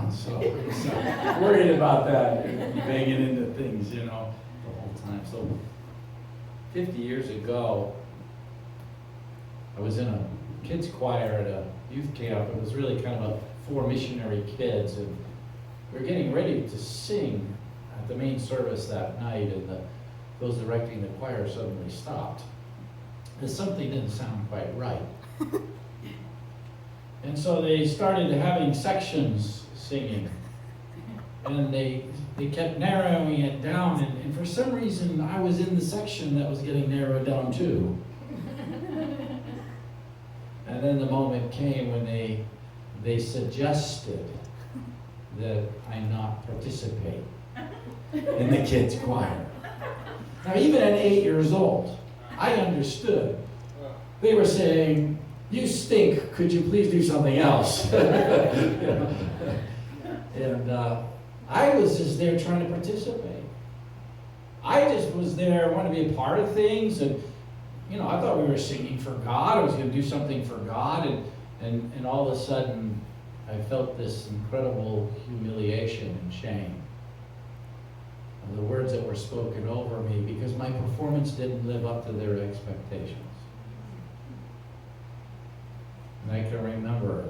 around, so worried about that, banging into things, the whole time. So 50 years ago, I was in a kids choir at a youth camp. It was really kind of for missionary kids, and we were getting ready to sing at the main service that night, and those directing the choir suddenly stopped. And something didn't sound quite right. And so they started having sections singing, and they kept narrowing it down, and for some reason I was in the section that was getting narrowed down too. And then the moment came when they suggested that I not participate in the kids' choir. Now, even at 8 years old, I understood. They were saying, "You stink, could you please do something else?" And I was just there trying to participate. I just was there, wanted to be a part of things, and I thought we were singing for God. I was going to do something for God, and all of a sudden, I felt this incredible humiliation and shame of the words that were spoken over me because my performance didn't live up to their expectations. And I can remember,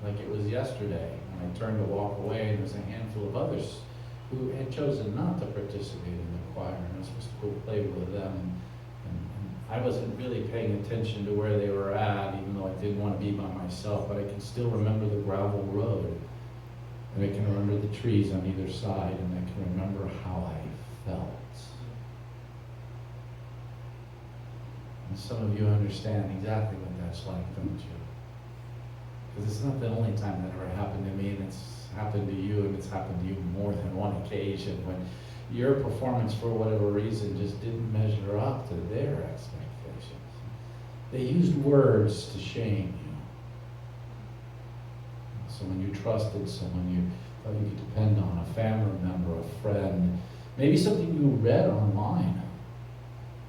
like it was yesterday, when I turned to walk away, and there was a handful of others who had chosen not to participate in the choir, and I was supposed to go play with them. And I wasn't really paying attention to where they were at, even though I didn't want to be by myself, but I can still remember the gravel road, and I can remember the trees on either side, and I can remember how I felt. And some of you understand exactly what that's like, don't you? Because it's not the only time that ever happened to me, and it's happened to you, and it's happened to you more than one occasion when your performance, for whatever reason, just didn't measure up to their expectations. They used words to shame you. So when you trusted someone you thought you could depend on, a family member, a friend, maybe something you read online.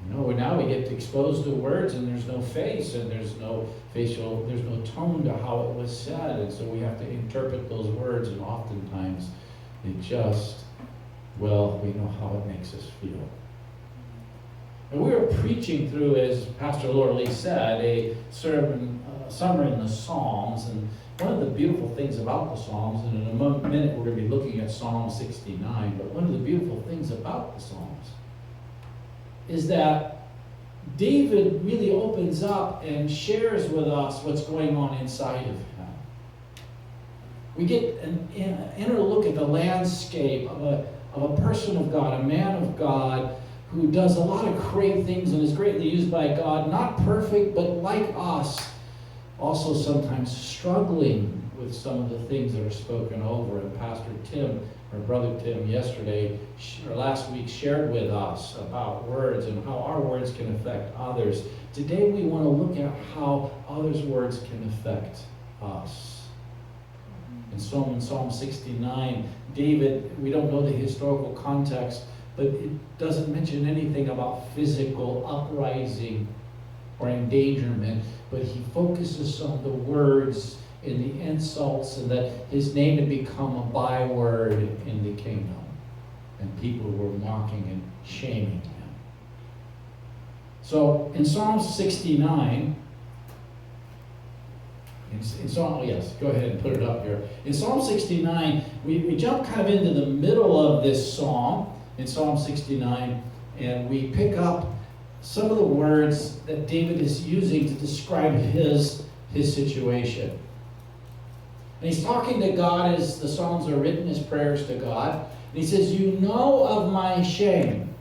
Now we get exposed to words, and there's no face, and there's no facial, there's no tone to how it was said, and so we have to interpret those words, and oftentimes it just, we know how it makes us feel. And we were preaching through, as Pastor Laura Lee said, a sermon, summer in the Psalms, and one of the beautiful things about the Psalms, and in a minute we're going to be looking at Psalm 69, but one of the beautiful things about the Psalms is that David really opens up and shares with us what's going on inside of him. We get an inner look at the landscape of a person of God, a man of God, who does a lot of great things and is greatly used by God, not perfect, but like us, also sometimes struggling with some of the things that are spoken over. And Pastor Tim, or Brother Tim, yesterday or last week shared with us about words and how our words can affect others. Today we want to look at how others' words can affect us. In Psalm 69, David, we don't know the historical context, but it doesn't mention anything about physical uprising or endangerment, but he focuses on the words and the insults, and that his name had become a byword in the kingdom, and people were mocking and shaming him. So in Psalm 69, go ahead and put it up here. In Psalm 69, we jump kind of into the middle of this psalm, in Psalm 69, and we pick up some of the words that David is using to describe his situation. And he's talking to God as the Psalms are written as prayers to God. And he says, "You know of my shame,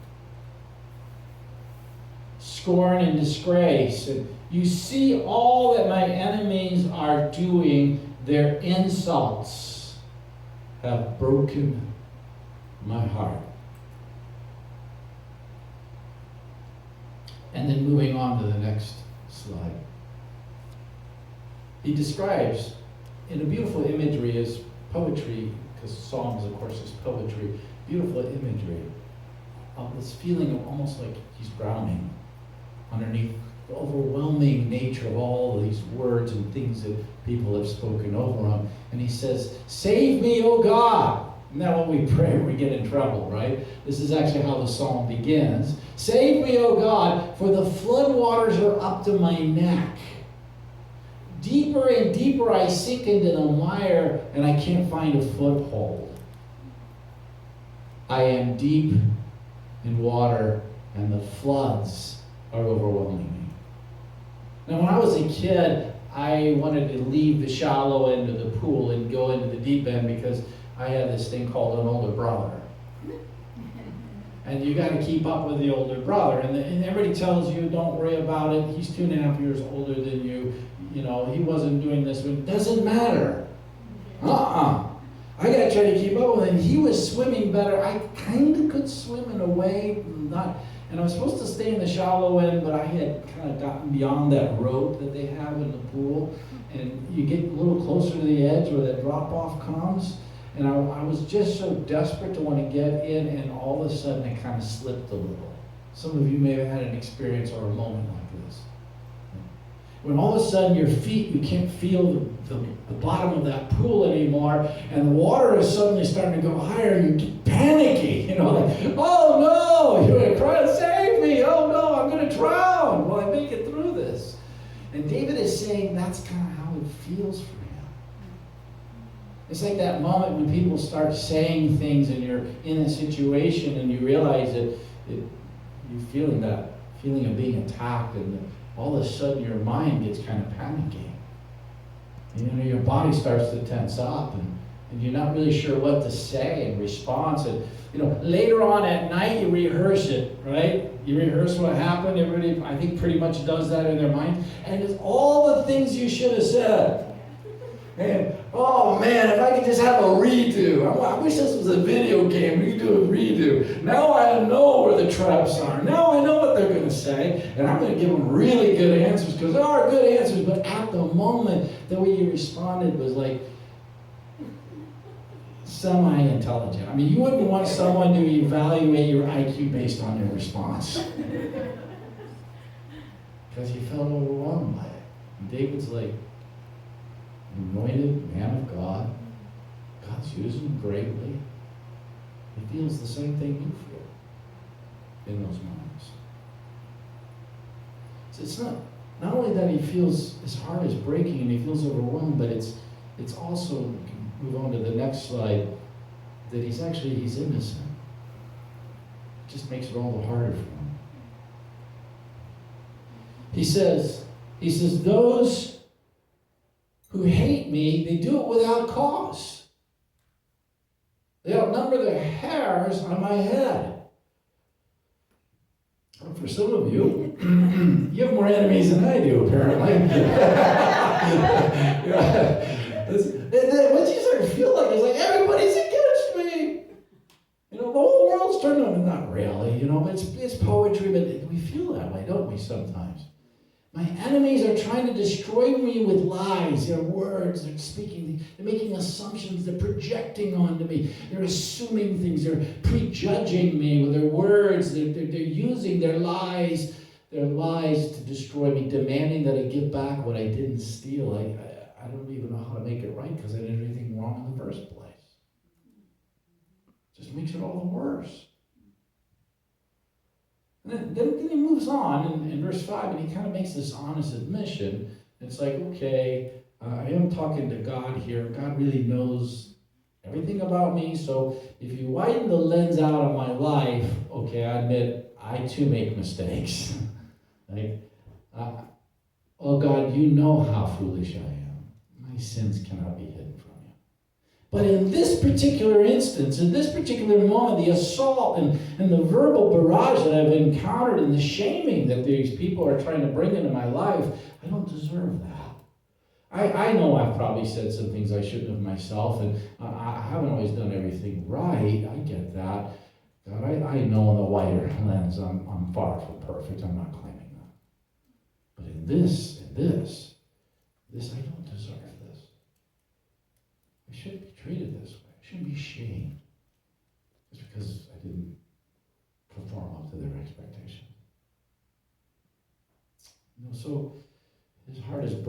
scorn and disgrace. And you see all that my enemies are doing. Their insults have broken my heart." And then moving on to the next slide. He describes in a beautiful imagery as poetry, because Psalms, of course, is poetry, beautiful imagery of this feeling of almost like he's drowning underneath the overwhelming nature of all of these words and things that people have spoken over him. And he says, "Save me, O God." Isn't that what we pray when we get in trouble, right? This is actually how the psalm begins. "Save me, O God, for the floodwaters are up to my neck. Deeper and deeper I sink into the mire, and I can't find a foothold. I am deep in water, and the floods are overwhelming me." Now, when I was a kid, I wanted to leave the shallow end of the pool and go into the deep end because I had this thing called an older brother. And you got to keep up with the older brother. And everybody tells you, don't worry about it. He's 2.5 years older than you. You know, he wasn't doing this. It doesn't matter. I got to try to keep up with him. He was swimming better. I kind of could swim in a way. And I was supposed to stay in the shallow end, but I had kind of gotten beyond that rope that they have in the pool. And you get a little closer to the edge where that drop-off comes. And I was just so desperate to want to get in, and all of a sudden it kind of slipped a little. Some of you may have had an experience or a moment like this. When all of a sudden your feet, you can't feel the bottom of that pool anymore, and the water is suddenly starting to go higher, and you get panicky, like, oh no, you're going to cry, save me, oh no, I'm going to drown. Will I make it through this? And David is saying that's kind of how it feels for him. It's like that moment when people start saying things and you're in a situation and you realize that you're feeling that feeling of being attacked, and all of a sudden your mind gets kind of panicky. Your body starts to tense up, and you're not really sure what to say in response. And later on at night you rehearse it, right? You rehearse what happened. Everybody, I think, pretty much does that in their mind. And it's all the things you should have said. And, oh man, if I could just have a redo. I wish this was a video game. We could do a redo. Now I know where the traps are. Now I know what they're going to say. And I'm going to give them really good answers, because there are good answers. But at the moment, the way you responded was like semi-intelligent. I mean, you wouldn't want someone to evaluate your IQ based on your response. Because you felt overwhelmed by it. And David's like, anointed man of God. God's using him greatly. He feels the same thing you feel in those moments. So it's not only that he feels his heart is breaking and he feels overwhelmed, but it's also, we can move on to the next slide, that he's innocent. It just makes it all the harder for him. He says, those who hate me, they do it without cause. They outnumber the hairs on my head. Well, for some of you, you have more enemies than I do, apparently. What you sort of feel like is like, everybody's against me. The whole world's turned on me. Not really, but it's poetry, but we feel that way, don't we, sometimes? My enemies are trying to destroy me with lies. Their words, they're speaking, they're making assumptions, they're projecting onto me. They're assuming things, they're prejudging me with their words. They're using their lies to destroy me, demanding that I give back what I didn't steal. I don't even know how to make it right because I didn't do anything wrong in the first place. It just makes it all the worse. And then he moves on in verse 5, and he kind of makes this honest admission. It's like, okay, I am talking to God here. God really knows everything about me. So if you widen the lens out on my life, okay, I admit I too make mistakes. Oh God, you know how foolish I am. My sins cannot be hidden from you. But in this particular instance, in this particular moment, the assault and the verbal barrage that I've encountered and the shaming that these people are trying to bring into my life, I don't deserve that. I know I've probably said some things I shouldn't have myself, and I haven't always done everything right. I get that. God, I know in the wider lens I'm far from perfect. I'm not claiming that. But in this, I don't deserve this. I shouldn't be treated this way. I shouldn't be shamed just because I didn't perform up to their expectations.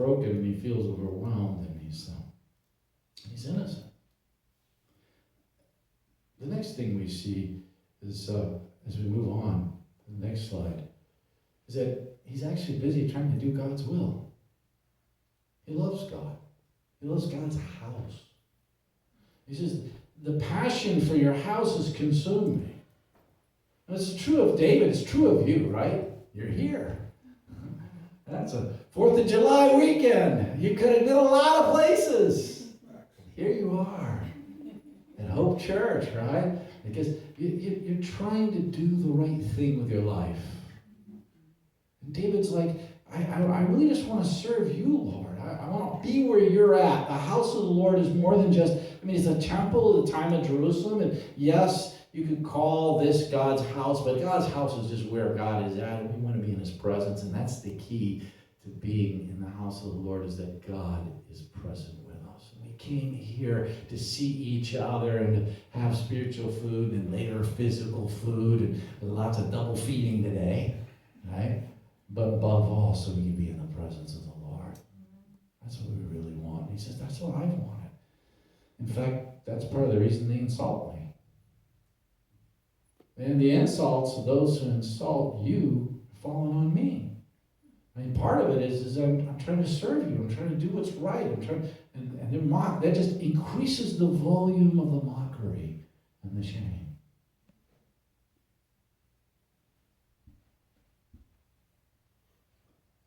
broken and he feels overwhelmed and he's innocent. The next thing we see is, as we move on to the next slide, is that he's actually busy trying to do God's will. He loves God. He loves God's house. He says, the passion for your house has consumed me. And it's true of David. It's true of you, right? You're here. That's a 4th of July weekend. You could have been a lot of places. Here you are at Hope Church, right? Because you're trying to do the right thing with your life. And David's like, I really just want to serve you, Lord. I want to be where you're at. The house of the Lord is more than just, it's a temple at the time of Jerusalem. And yes, you could call this God's house, but God's house is just where God is at. And we want to be in his presence. And that's the key to being in the house of the Lord, is that God is present with us. And we came here to see each other and to have spiritual food and later physical food and lots of double feeding today, right? But above all, so we can be in the presence of the Lord. That's what we really want. He says, that's what I've wanted. In fact, that's part of the reason they insult me. And the insults of those who insult you fallen on me. Part of it is I'm trying to serve you. I'm trying to do what's right. And they're mock. That just increases the volume of the mockery and the shame.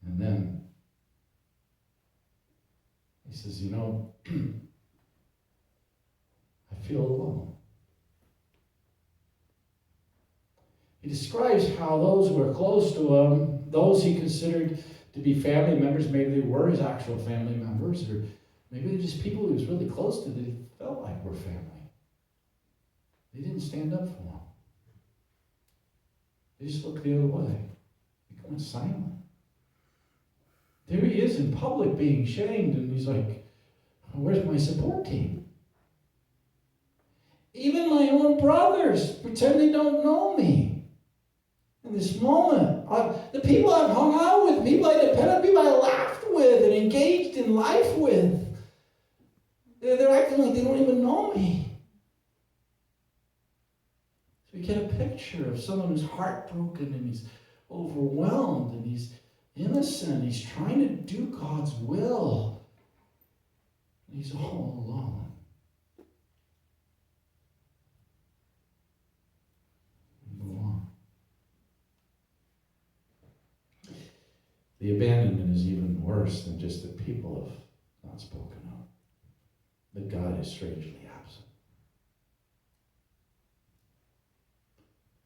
And then he says, I feel alone. He describes how those who were close to him, those he considered to be family members, maybe they were his actual family members, or maybe they're just people he was really close to that he felt like were family. They didn't stand up for him. They just looked the other way. They went silent. There he is in public being shamed, and he's like, where's my support team? Even my own brothers pretend they don't know me. In this moment, the people I've hung out with, people I depend on, people I laughed with and engaged in life with, they're acting like they don't even know me. So you get a picture of someone who's heartbroken and he's overwhelmed and he's innocent. He's trying to do God's will. And he's all alone. Move on. The abandonment is even worse than just that people have not spoken up. That God is strangely absent.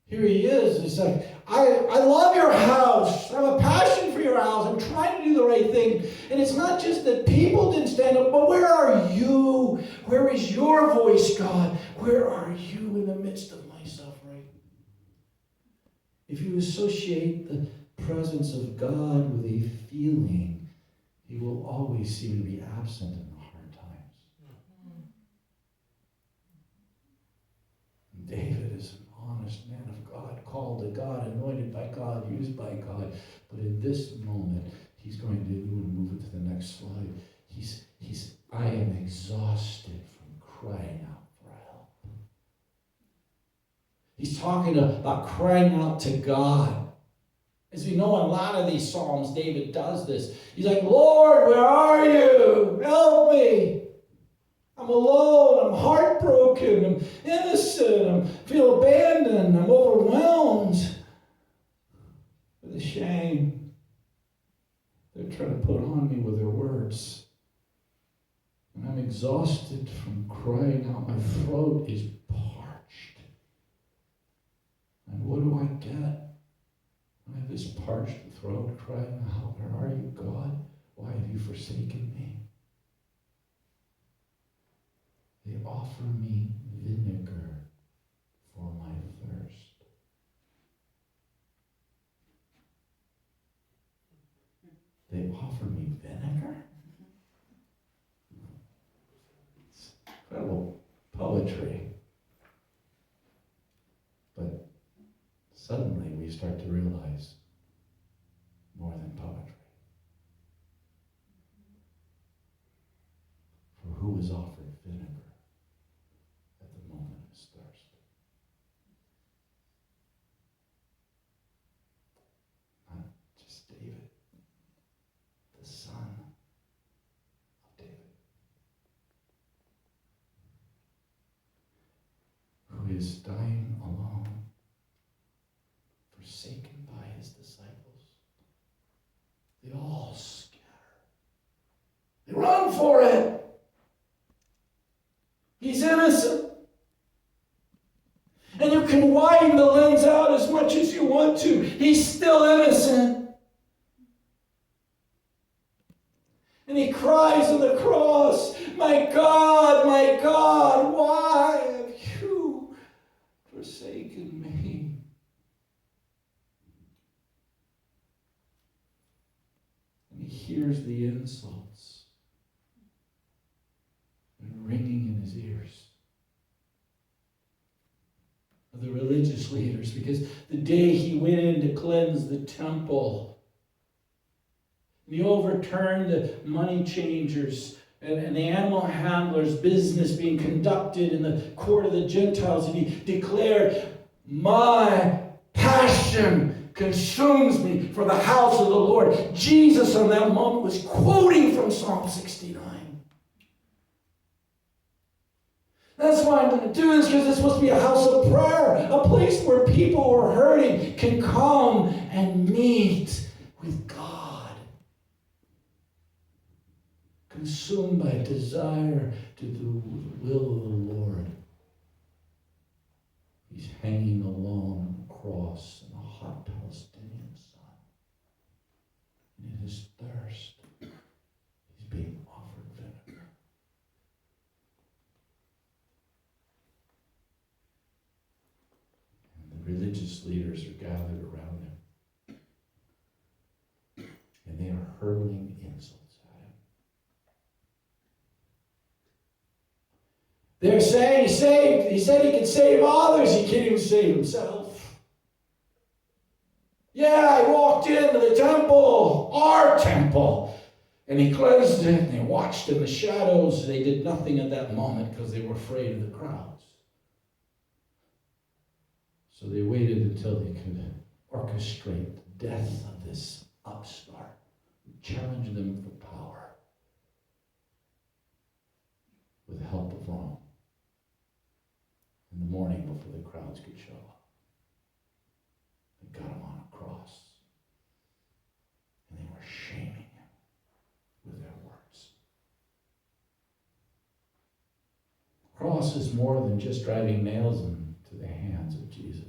Here he is. He's like, I love your house. I have a passion for your house. I'm trying to do the right thing. And it's not just that people didn't stand up, but where are you? Where is your voice, God? Where are you in the midst of my suffering? If you associate the presence of God with a feeling, he will always seem to be absent in the hard times. David is an honest man of God, called to God, anointed by God, used by God. But in this moment, he's going to move it to the next slide. I am exhausted from crying out for help. He's talking about crying out to God. As we know in a lot of these Psalms, David does this. He's like, Lord, where are you? Help me. I'm alone. I'm heartbroken. I'm innocent. I feel abandoned. I'm overwhelmed with the shame they're trying to put on me with their words. And I'm exhausted from crying out. My throat is parched. And what do I get? I have this parched throat crying out, where are you, God? Why have you forsaken me? They offer me vinegar for my thirst. They offer me vinegar? It's incredible poetry. But suddenly we start to realize more than poetry. was offered vinegar at the moment of his thirst. Not just David, the son of David, who is dying alone, forsaken by his disciples. They all scatter. They run for it. He's innocent. And you can widen the lens out as much as you want to. He's still innocent. And he cries on the cross, my God, why have you forsaken me? And he hears the insults ringing in his ears of the religious leaders, because the day he went in to cleanse the temple, and he overturned the money changers and the animal handlers' business being conducted in the court of the Gentiles, and he declared, my passion consumes me for the house of the Lord. Jesus on that moment was quoting from Psalm 69. That's why I'm going to do this, because it's supposed to be a house of prayer, a place where people who are hurting can come and meet with God. Consumed by a desire to do the will of the Lord. He's hanging alone on a cross in a hot Palestinian sun. And in his thirst, he's being offered vinegar. Religious leaders are gathered around him, and they are hurling insults at him. They're saying he said he could save others, he can't even save himself. Yeah, he walked into the temple, our temple, and he cleansed it, and they watched in the shadows. They did nothing at that moment because they were afraid of the crowds. So they waited until they could orchestrate the death of this upstart who challenged them for power with the help of Rome in the morning before the crowds could show up. They got him on a cross, and they were shaming him with their words. Cross is more than just driving nails into the hands of Jesus.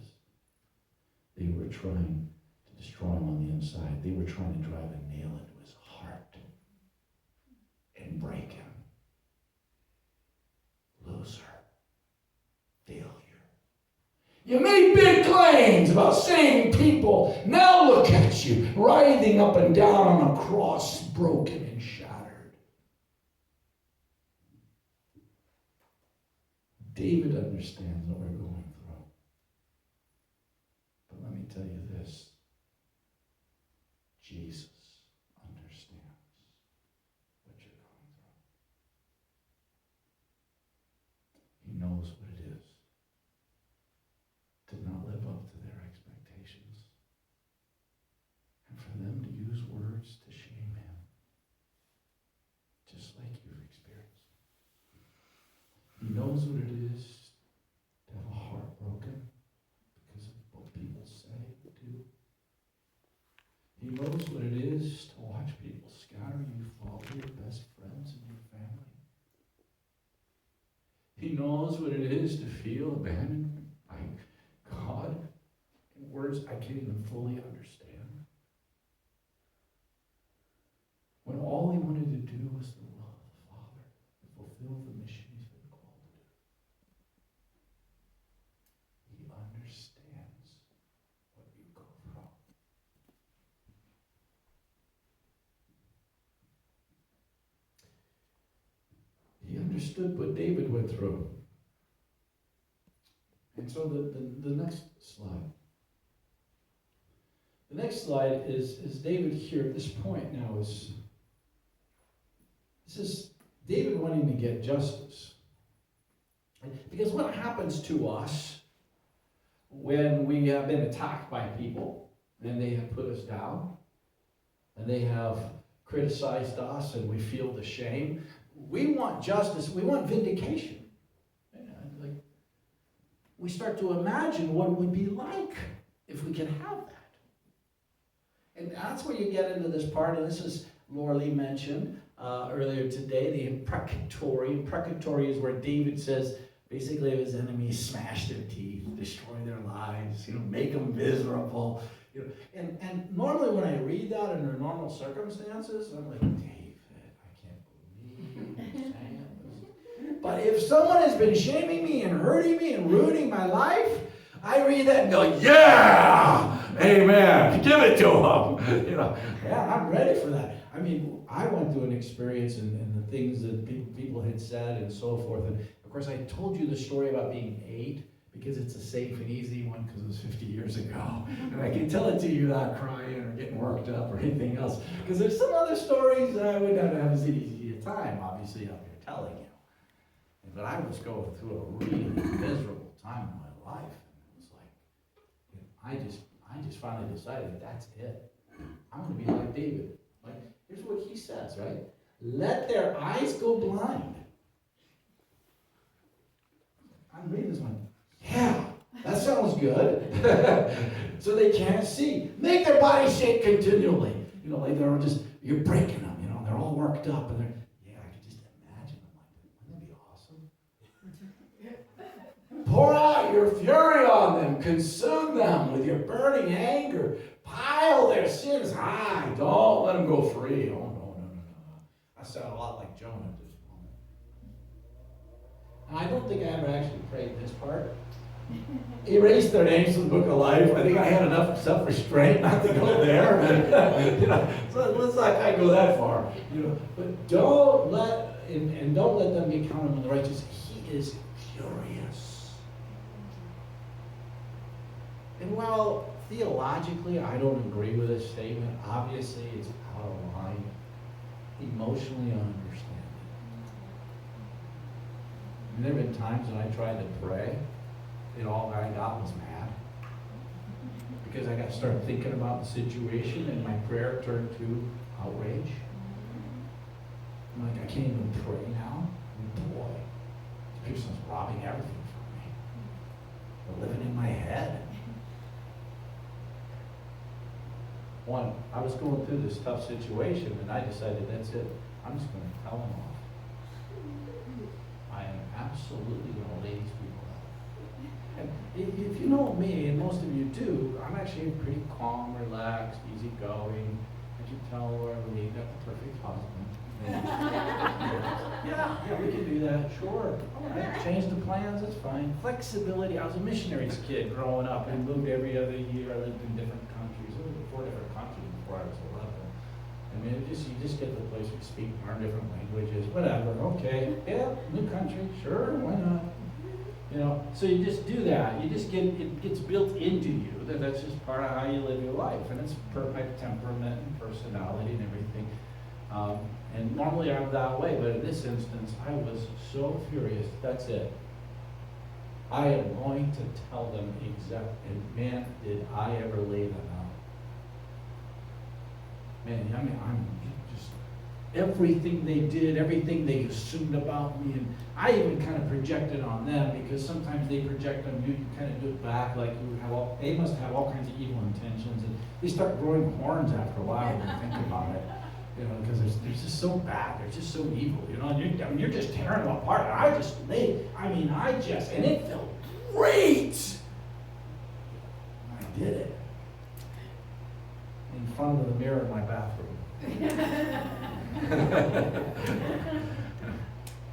They were trying to destroy him on the inside. They were trying to drive a nail into his heart and break him. Loser. Failure. You made big claims about saving people. Now look at you, writhing up and down on a cross, broken and shattered. David understands what we're going through. Let me tell you this. Jesus understands what you're going through. He knows what it is to not live up to their expectations, and for them to use words to shame him, just like you've experienced. He knows what it is to have a heart broken because of what people say or do. He knows what it is to watch people scatter you, follow your best friends and your family. He knows what it is to feel abandoned by God in words I can't even fully understand. When all he wanted to do was the will of the Father to fulfill the mission he's been called to do. He understands what you go through. He understood what David went through. And so the next slide. The next slide is David here at this point now this is David wanting to get justice. Because what happens to us when we have been attacked by people and they have put us down and they have criticized us and we feel the shame? We want justice, we want vindication. Like, we start to imagine what it would be like if we could have that. And that's where you get into this part, and this is Laura Lee mentioned earlier today, the imprecatory. Imprecatory is where David says, basically, his enemies smash their teeth, destroy their lives, make them miserable. And normally when I read that under normal circumstances, I'm like, David, I can't believe you're saying this. But if someone has been shaming me and hurting me and ruining my life, I read that and go, yeah, amen, give it to him. Yeah, I'm ready for that. I mean, I went through an experience and the things that people had said and so forth. And of course, I told you the story about being 8 because it's a safe and easy one because it was 50 years ago. And I can tell it to you without crying or getting worked up or anything else. Because there's some other stories that I would not have as easy a time, obviously, up here telling you. But I was going through a really miserable time in my life. I just finally decided that's it. I'm going to be like David. Like, here's what he says, right? Let their eyes go blind. I'm reading this one. Yeah, that sounds good. So they can't see. Make their bodies shake continually. Like they're just, you're breaking them, they're all worked up and they're, yeah, I can just imagine them like that. Wouldn't that be awesome? Pour out your fury on them. Consume them with your burning anger. Pile their sins high. Don't let them go free. Oh, no. I sound a lot like Jonah at this moment. And I don't think I ever actually prayed this part. Erase their names from the book of life. I think I had enough self-restraint not to go there. So let's not kind of go that far. But don't let them be counted among the righteous. He is furious. And while theologically I don't agree with this statement, obviously it's out of line. Emotionally, I understand it. And there have been times when I tried to pray, and all I got was mad. Because I got to start thinking about the situation, and my prayer turned to outrage. I'm like, I can't even pray now. And boy, this person's robbing everything from me. They're living in my head. I was going through this tough situation, and I decided that's it. I'm just going to tell them off. I am absolutely going to lay these people out. And if you know me, and most of you do, I'm actually pretty calm, relaxed, easygoing. As you tell Laura Lee, got the perfect husband. Yeah, we can do that. Sure. All right. Change the plans, that's fine. Flexibility. I was a missionary's kid growing up and moved every other year. I lived in different countries. I lived in 4 different countries before I was 11. I mean, you just get to the place where you speak, learn different languages, whatever. Okay, yeah, new country, sure, why not? So you just do that. It gets built into you. That's just part of how you live your life. And it's my temperament and personality and everything. And normally I'm that way, but in this instance, I was so furious. That's it. I am going to tell them exactly. And man, did I ever lay them out. Man, I mean, I'm just, everything they did, everything they assumed about me, and I even kind of projected on them, because sometimes they project on you, you kind of do it back, like they must have all kinds of evil intentions, and they start growing horns after a while when you think about it. Because they're just so bad, they're just so evil, and you're just tearing them apart. And it felt great. I did it. In front of the mirror in my bathroom.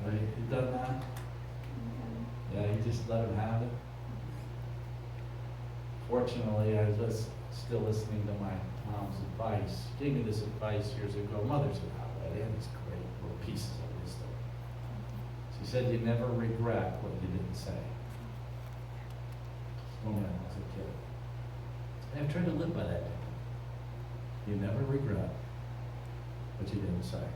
Have you done that? Yeah, you just let him have it. Fortunately, I was still listening to my mom's advice. She gave me this advice years ago. Mothers are that way. They have these great little pieces of wisdom. She said, you never regret what you didn't say. When I was a kid. And I've tried to live by that. You never regret what you didn't say.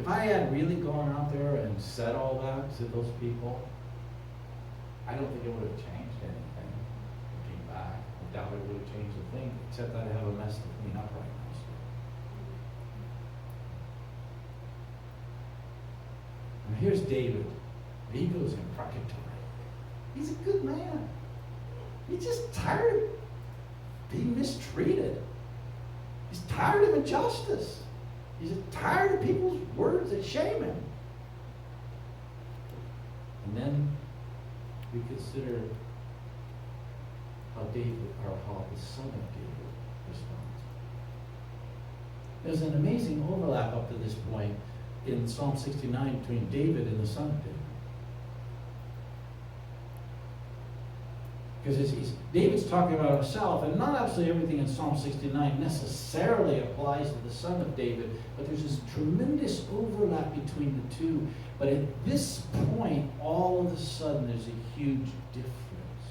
If I had really gone out there and said all that to those people, I don't think it would have changed anything. Looking back, I doubt it would have changed a thing, except I'd have a mess to clean up right now. And here's David. He goes imprecatory. He's a good man. He's just tired of being mistreated. He's tired of injustice. He's tired of people's words that shame him. And then we consider how how the son of David responds. There's an amazing overlap up to this point in Psalm 69 between David and the son of David. Because David's talking about himself, and not absolutely everything in Psalm 69 necessarily applies to the son of David, but there's this tremendous overlap between the two. But at this point, all of a sudden, there's a huge difference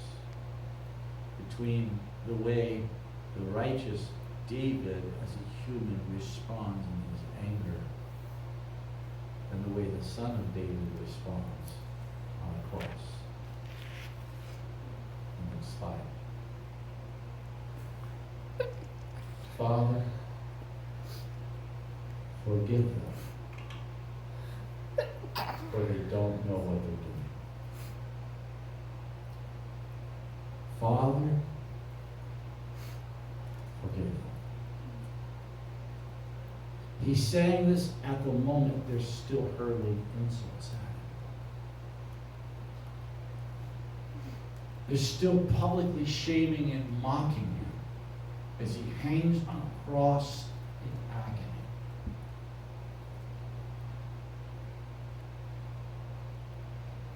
between the way the righteous David as a human responds in his anger and the way the son of David responds on the cross. Verse 5. Father, forgive them, for they don't know what they're doing. Father, forgive them. He's saying this at the moment they're still hurling insults at him. They're still publicly shaming and mocking him as he hangs on a cross in agony.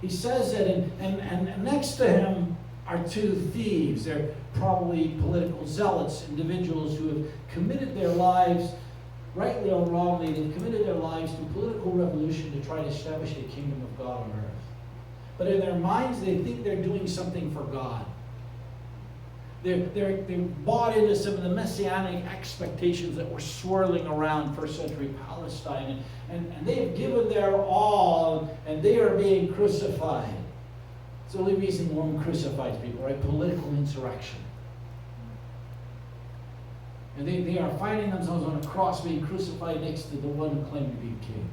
He says that, and next to him are two thieves. They're probably political zealots, individuals who have committed their lives, rightly or wrongly, they've committed their lives to political revolution to try to establish the kingdom of God on earth. But in their minds, they think they're doing something for God. They're bought into some of the messianic expectations that were swirling around first century Palestine. And they've given their all, and they are being crucified. It's the only reason Rome crucifies people, right? Political insurrection. And they are finding themselves on a cross being crucified next to the one who claimed to be king.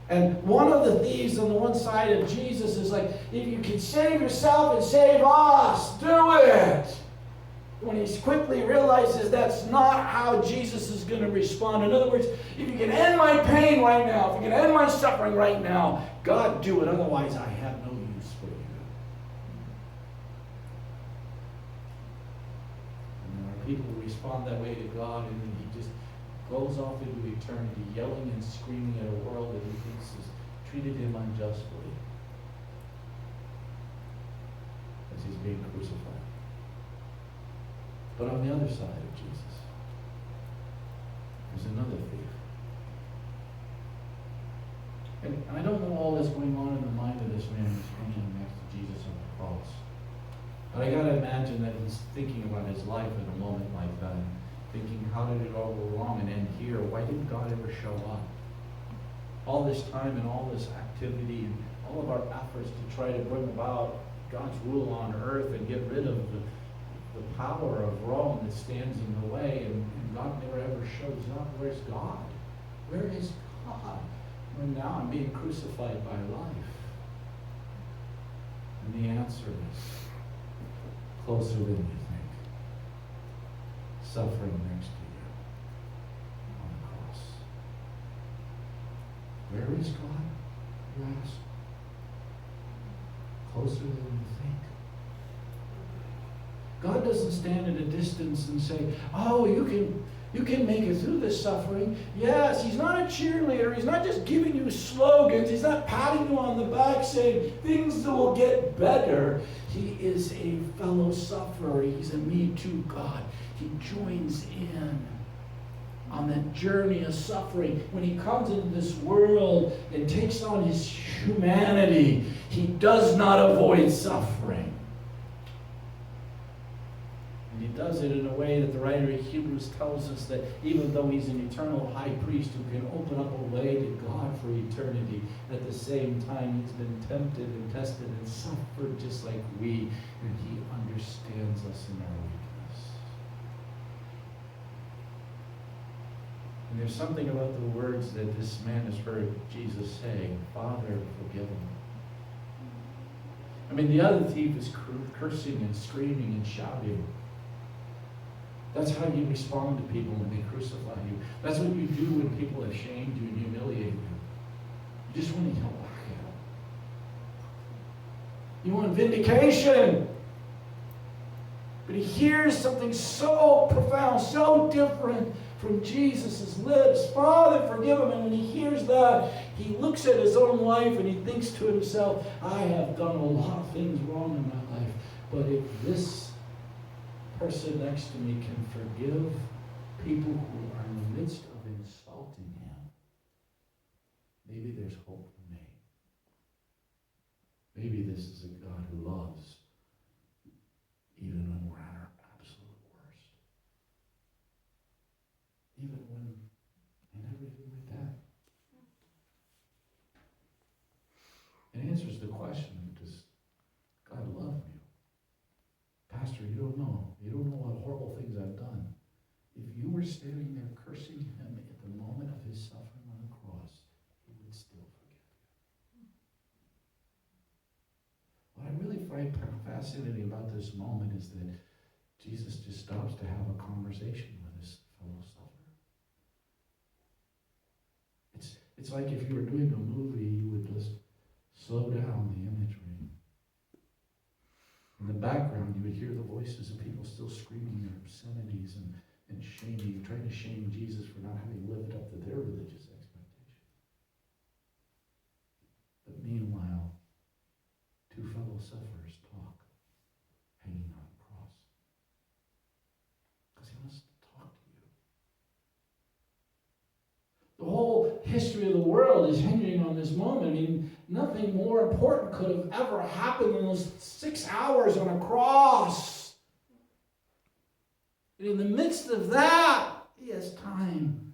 And one of the thieves on the one side of Jesus is like, if you can save yourself and save us, do it. When he quickly realizes that's not how Jesus is going to respond. In other words, if you can end my pain right now, if you can end my suffering right now, God, do it. Otherwise, I have no use for you. And there are people who respond that way to God, and then he just goes off into eternity, yelling and screaming at a world that he thinks has treated him unjustly as he's being crucified. But on the other side of Jesus, there's another thief. And I don't know all that's going on in the mind of this man who's hanging next to Jesus on the cross. But I gotta imagine that he's thinking about his life in a moment like that. Thinking, how did it all go wrong and end here? Why didn't God ever show up? All this time and all this activity and all of our efforts to try to bring about God's rule on earth and get rid of the power of Rome that stands in the way, and God never ever shows up. Where's God? Where is God? Well, now I'm being crucified by life. And the answer is closer than you think. Suffering next to you on the cross. Where is God, you ask? Closer than you think. God doesn't stand at a distance and say, oh, you can make it through this suffering. Yes, he's not a cheerleader. He's not just giving you slogans. He's not patting you on the back saying things will get better. He is a fellow sufferer. He's a me too God. He joins in on that journey of suffering. When he comes into this world and takes on his humanity, he does not avoid suffering. And he does it in a way that the writer of Hebrews tells us that even though he's an eternal high priest who can open up a way to God for eternity, at the same time he's been tempted and tested and suffered just like we, and he understands us in our weakness. And there's something about the words that this man has heard Jesus say, Father, forgive him. I mean, the other thief is cursing and screaming and shouting. That's how you respond to people when they crucify you. That's what you do when people have shamed you and humiliate you. You just want to yell back at them. You want vindication. But he hears something so profound, so different from Jesus' lips. Father, forgive him. And when he hears that, he looks at his own life and he thinks to himself, I have done a lot of things wrong in my life. But if this person next to me can forgive people who are in the midst of insulting him, maybe there's hope for me. Maybe this is a God who loves even when we're at our absolute worst. Even when and everything like that. It answers the question, does God love me? Pastor, you don't know. You don't know what horrible things I've done. If you were standing there cursing him at the moment of his suffering on the cross, he would still forgive you. What I really find fascinating about this moment is that Jesus just stops to have a conversation with his fellow sufferer. It's like if you were doing a movie, you would just slow down the imagery. In the background, you would hear the voices of people still screaming their obscenities and shaming, trying to shame Jesus for not having lived up to their religious expectations. But meanwhile, two fellow sufferers talk, hanging on the cross. Because he wants to talk to you. The whole history of the world is hinging on this moment. I mean, nothing more important could have ever happened than those 6 hours on a cross. And in the midst of that, he has time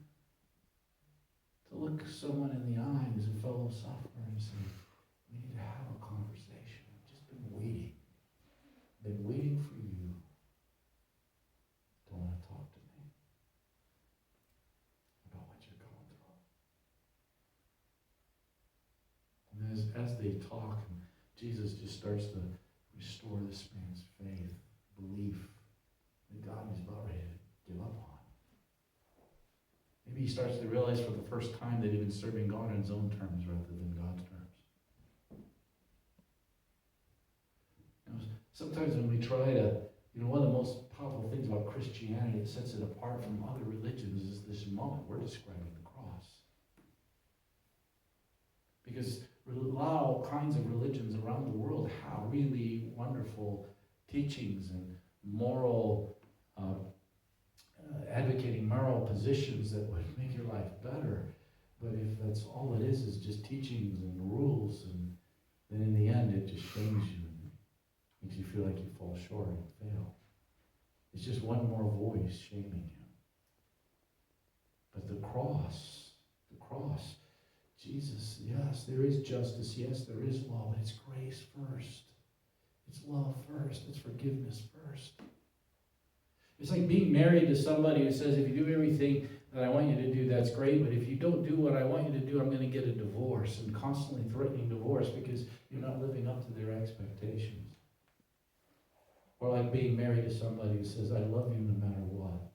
to look someone in the eye who's a fellow sufferer and say, we need to have a conversation. I've just been waiting. I've been waiting for you to want to talk to me about what you're going through. And as they talk, Jesus just starts to restore this man's faith, belief that God is about ready to give up on. Maybe he starts to realize for the first time that he's been serving God on his own terms rather than God's terms. You know, sometimes when we try to, one of the most powerful things about Christianity that sets it apart from other religions is this moment we're describing, the cross. Because all kinds of religions around the world have really wonderful teachings and moral, advocating moral positions that would make your life better. But if that's all it is just teachings and rules, and then in the end it just shames you and makes you feel like you fall short and fail. It's just one more voice shaming you. But the cross, Jesus, yes, there is justice, yes, there is law, but it's grace first. It's love first. It's forgiveness first. It's like being married to somebody who says, if you do everything that I want you to do, that's great, but if you don't do what I want you to do, I'm going to get a divorce, and constantly threatening divorce because you're not living up to their expectations. Or like being married to somebody who says, I love you no matter what,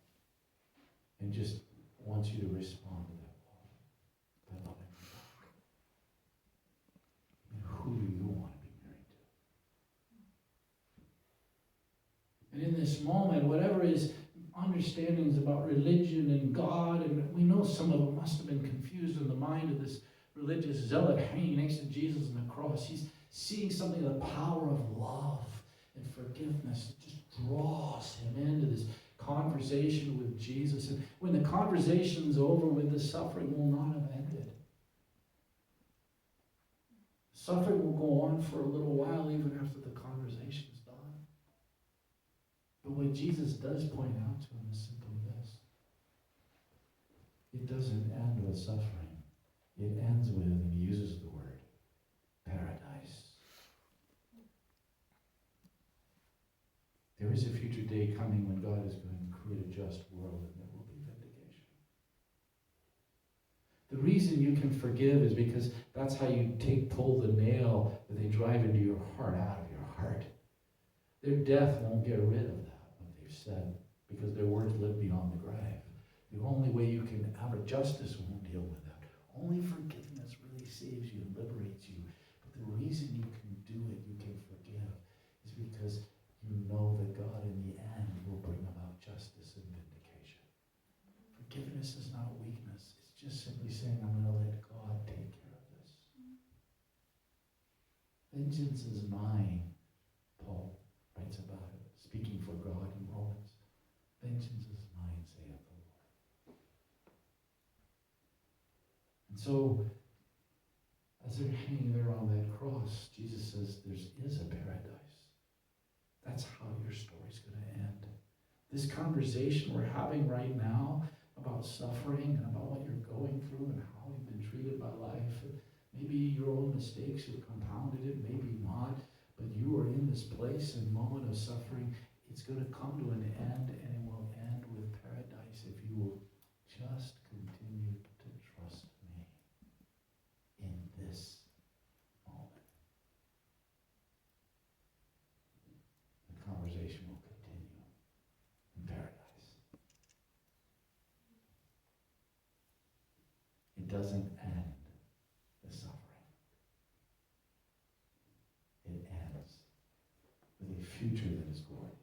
and just wants you to respond to that love by loving them back. And who do you want to be married to? And in this moment, whatever his understandings about religion and God, and we know some of it must have been confused in the mind of this religious zealot hanging next to Jesus on the cross. He's seeing something of the power of love and forgiveness. It just draws him into this conversation with Jesus. And when the conversation's over with, the suffering will not have ended. Suffering will go on for a little while even after the conversation's done. But what Jesus does point out to him is simply this. It doesn't end with suffering. It ends with, and he uses the word, paradise. There is a future day coming when God is going to create a just world and there will be vindication. The reason you can forgive is because that's how you pull the nail that they drive into your heart out of your heart. Their death won't get rid of that, what they've said, because their words live beyond the grave. The only way you can have a justice won't deal with that. Only forgiveness really saves you and liberates you. But the reason you can do it, you can forgive, is because you know that God in the end will bring about justice and vindication. Forgiveness is not weakness. It's just simply saying, I'm going to let God take care of this. Vengeance is mine, Paul writes about it, speaking for God in Romans. Vengeance is mine, saith the Lord. And so, as they're hanging there on that cross, Jesus says there is a paradise. That's how your story's going to end. This conversation we're having right now about suffering and about what you're going through and how you've been treated by life, maybe your own mistakes have compounded it, maybe not, but you are in this place and moment of suffering. It's going to come to an end, and it will end with paradise if you will just continue to trust me in this moment. The conversation will continue in paradise. It doesn't end the suffering. It ends with a future that is glorious.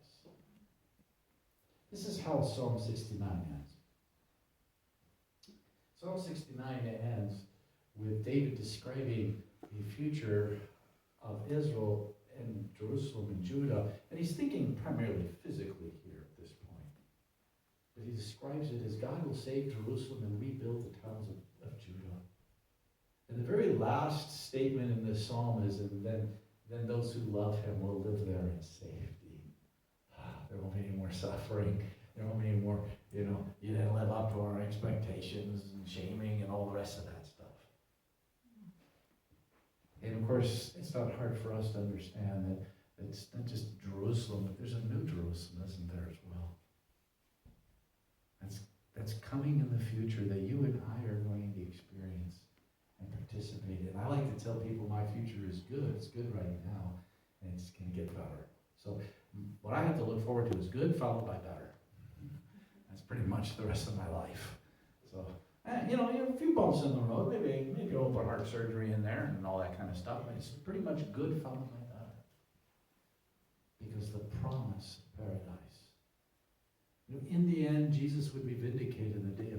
This is how Psalm 69 ends. Psalm 69 ends with David describing the future of Israel and Jerusalem and Judah, and he's thinking primarily physically here at this point. But he describes it as God will save Jerusalem and rebuild the towns of Judah. And the very last statement in this psalm is, and then those who love him will live there in safety. There won't be any more suffering. There won't be any more, you didn't live up to our expectations and shaming and all the rest of that stuff. And of course, it's not hard for us to understand that it's not just Jerusalem, but there's a new Jerusalem, isn't there, as well? That's coming in the future that you and I are going to experience and participate in. I like to tell people my future is good. It's good right now, and it's going to get better. So what I have to look forward to is good, followed by better. That's pretty much the rest of my life. So, you have a few bumps in the road, maybe open heart surgery in there and all that kind of stuff, but it's pretty much good, followed by better. Because the promise of paradise. In the end, Jesus would be vindicated in the day of